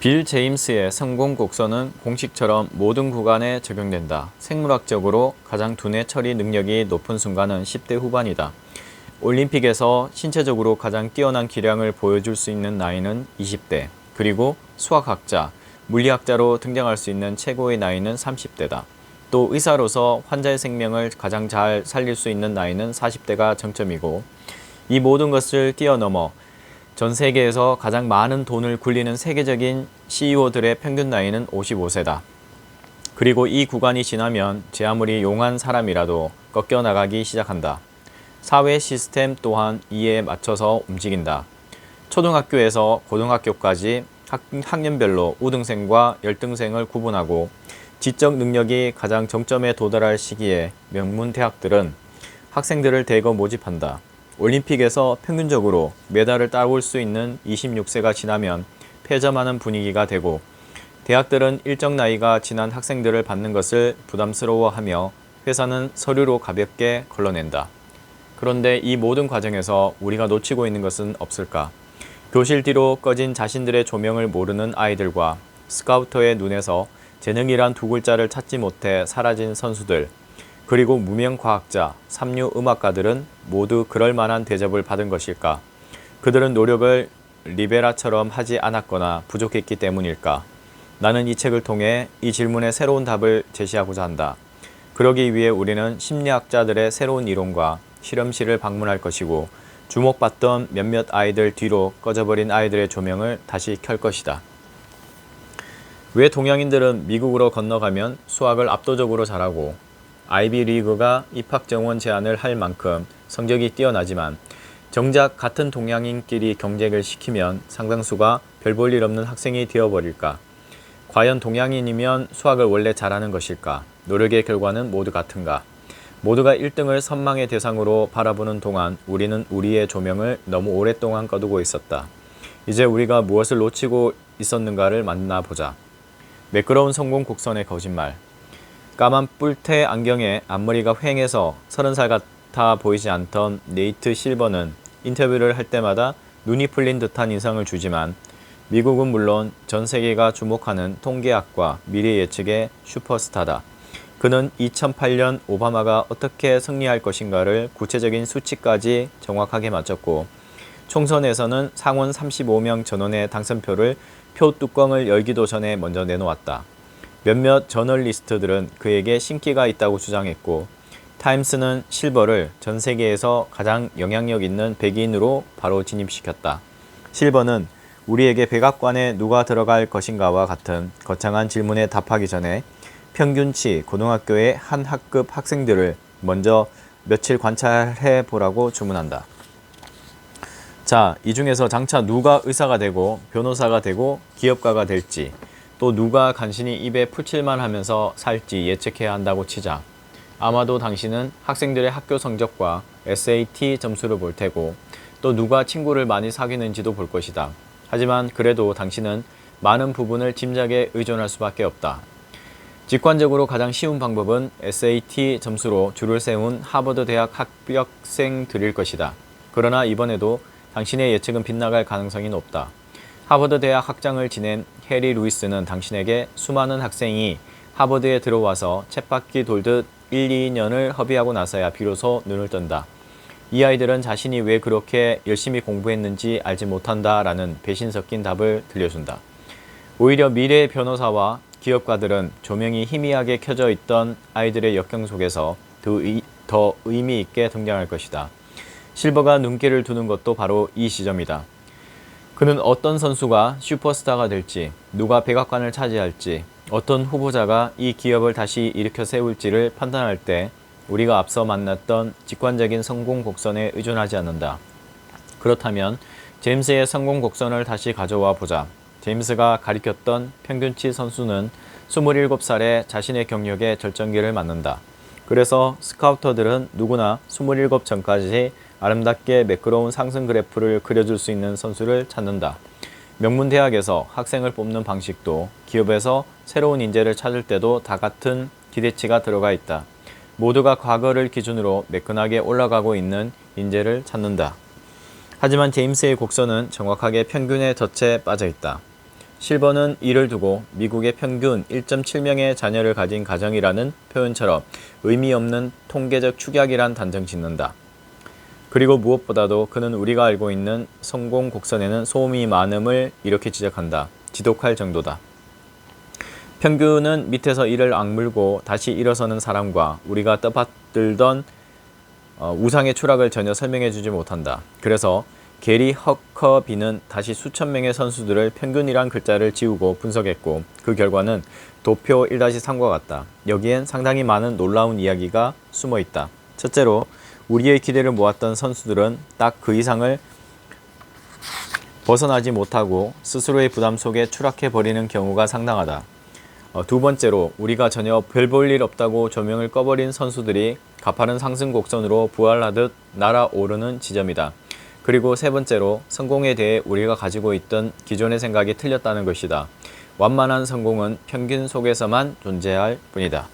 빌 제임스의 성공 곡선은 공식처럼 모든 구간에 적용된다. 생물학적으로 가장 두뇌 처리 능력이 높은 순간은 10대 후반이다. 올림픽에서 신체적으로 가장 뛰어난 기량을 보여줄 수 있는 나이는 20대, 그리고 수학학자, 물리학자로 등장할 수 있는 최고의 나이는 30대다. 또 의사로서 환자의 생명을 가장 잘 살릴 수 있는 나이는 40대가 정점이고, 이 모든 것을 뛰어넘어 전 세계에서 가장 많은 돈을 굴리는 세계적인 CEO들의 평균 나이는 55세다. 그리고 이 구간이 지나면 제 아무리 용한 사람이라도 꺾여나가기 시작한다. 사회 시스템 또한 이에 맞춰서 움직인다. 초등학교에서 고등학교까지 학년별로 우등생과 열등생을 구분하고 지적 능력이 가장 정점에 도달할 시기에 명문 대학들은 학생들을 대거 모집한다. 올림픽에서 평균적으로 메달을 따올 수 있는 26세가 지나면 패점하는 분위기가 되고, 대학들은 일정 나이가 지난 학생들을 받는 것을 부담스러워하며 회사는 서류로 가볍게 걸러낸다. 그런데 이 모든 과정에서 우리가 놓치고 있는 것은 없을까? 교실 뒤로 꺼진 자신들의 조명을 모르는 아이들과 스카우터의 눈에서 재능이란 두 글자를 찾지 못해 사라진 선수들, 그리고 무명 과학자, 삼류 음악가들은 모두 그럴 만한 대접을 받은 것일까? 그들은 노력을 리베라처럼 하지 않았거나 부족했기 때문일까? 나는 이 책을 통해 이 질문에 새로운 답을 제시하고자 한다. 그러기 위해 우리는 심리학자들의 새로운 이론과 실험실을 방문할 것이고, 주목받던 몇몇 아이들 뒤로 꺼져버린 아이들의 조명을 다시 켤 것이다. 왜 동양인들은 미국으로 건너가면 수학을 압도적으로 잘하고 아이비리그가 입학 정원 제한을 할 만큼 성적이 뛰어나지만 정작 같은 동양인끼리 경쟁을 시키면 상당수가 별 볼 일 없는 학생이 되어버릴까? 과연 동양인이면 수학을 원래 잘하는 것일까? 노력의 결과는 모두 같은가? 모두가 1등을 선망의 대상으로 바라보는 동안 우리는 우리의 조명을 너무 오랫동안 꺼두고 있었다. 이제 우리가 무엇을 놓치고 있었는가를 만나보자. 매끄러운 성공 곡선의 거짓말. 까만 뿔테 안경에 앞머리가 휑해서 30살 같아 보이지 않던 네이트 실버는 인터뷰를 할 때마다 눈이 풀린 듯한 인상을 주지만, 미국은 물론 전 세계가 주목하는 통계학과 미래 예측의 슈퍼스타다. 그는 2008년 오바마가 어떻게 승리할 것인가를 구체적인 수치까지 정확하게 맞췄고, 총선에서는 상원 35명 전원의 당선표를 표 뚜껑을 열기도 전에 먼저 내놓았다. 몇몇 저널리스트들은 그에게 신기가 있다고 주장했고, 타임스는 실버를 전 세계에서 가장 영향력 있는 백인으로 바로 진입시켰다. 실버는 우리에게 백악관에 누가 들어갈 것인가와 같은 거창한 질문에 답하기 전에 평균치 고등학교의 한 학급 학생들을 먼저 며칠 관찰해 보라고 주문한다. 자, 이 중에서 장차 누가 의사가 되고 변호사가 되고 기업가가 될지, 또 누가 간신히 입에 풀칠만 하면서 살지 예측해야 한다고 치자. 아마도 당신은 학생들의 학교 성적과 SAT 점수를 볼 테고, 또 누가 친구를 많이 사귀는지도 볼 것이다. 하지만 그래도 당신은 많은 부분을 짐작에 의존할 수밖에 없다. 직관적으로 가장 쉬운 방법은 SAT 점수로 줄을 세운 하버드 대학 합격생들일 것이다. 그러나 이번에도 당신의 예측은 빗나갈 가능성이 높다. 하버드 대학 학장을 지낸 해리 루이스는 당신에게 수많은 학생이 하버드에 들어와서 쳇바퀴 돌듯 1, 2년을 허비하고 나서야 비로소 눈을 뜬다. 이 아이들은 자신이 왜 그렇게 열심히 공부했는지 알지 못한다라는 배신 섞인 답을 들려준다. 오히려 미래의 변호사와 기업가들은 조명이 희미하게 켜져 있던 아이들의 역경 속에서 더 의미 있게 등장할 것이다. 실버가 눈길을 두는 것도 바로 이 시점이다. 그는 어떤 선수가 슈퍼스타가 될지, 누가 백악관을 차지할지, 어떤 후보자가 이 기업을 다시 일으켜 세울지를 판단할 때 우리가 앞서 만났던 직관적인 성공 곡선에 의존하지 않는다. 그렇다면 제임스의 성공 곡선을 다시 가져와 보자. 제임스가 가리켰던 평균치 선수는 27살에 자신의 경력의 절정기를 맞는다. 그래서 스카우터들은 누구나 27 전까지 아름답게 매끄러운 상승 그래프를 그려줄 수 있는 선수를 찾는다. 명문대학에서 학생을 뽑는 방식도, 기업에서 새로운 인재를 찾을 때도 다 같은 기대치가 들어가 있다. 모두가 과거를 기준으로 매끈하게 올라가고 있는 인재를 찾는다. 하지만 제임스의 곡선은 정확하게 평균의 덫에 빠져 있다. 실버는 이를 두고 미국의 평균 1.7명의 자녀를 가진 가정이라는 표현처럼 의미 없는 통계적 축약이란 단정 짓는다. 그리고 무엇보다도 그는 우리가 알고 있는 성공 곡선에는 소음이 많음을 이렇게 지적한다. 지독할 정도다. 평균은 밑에서 이를 악물고 다시 일어서는 사람과 우리가 떠받들던 우상의 추락을 전혀 설명해주지 못한다. 그래서 게리 허커비는 다시 수천 명의 선수들을 평균이란 글자를 지우고 분석했고 그 결과는 도표 1-3과 같다. 여기엔 상당히 많은 놀라운 이야기가 숨어 있다. 첫째로 우리의 기대를 모았던 선수들은 딱 그 이상을 벗어나지 못하고 스스로의 부담 속에 추락해버리는 경우가 상당하다. 두 번째로 우리가 전혀 별 볼 일 없다고 조명을 꺼버린 선수들이 가파른 상승 곡선으로 부활하듯 날아오르는 지점이다. 그리고 세 번째로 성공에 대해 우리가 가지고 있던 기존의 생각이 틀렸다는 것이다. 완만한 성공은 평균 속에서만 존재할 뿐이다.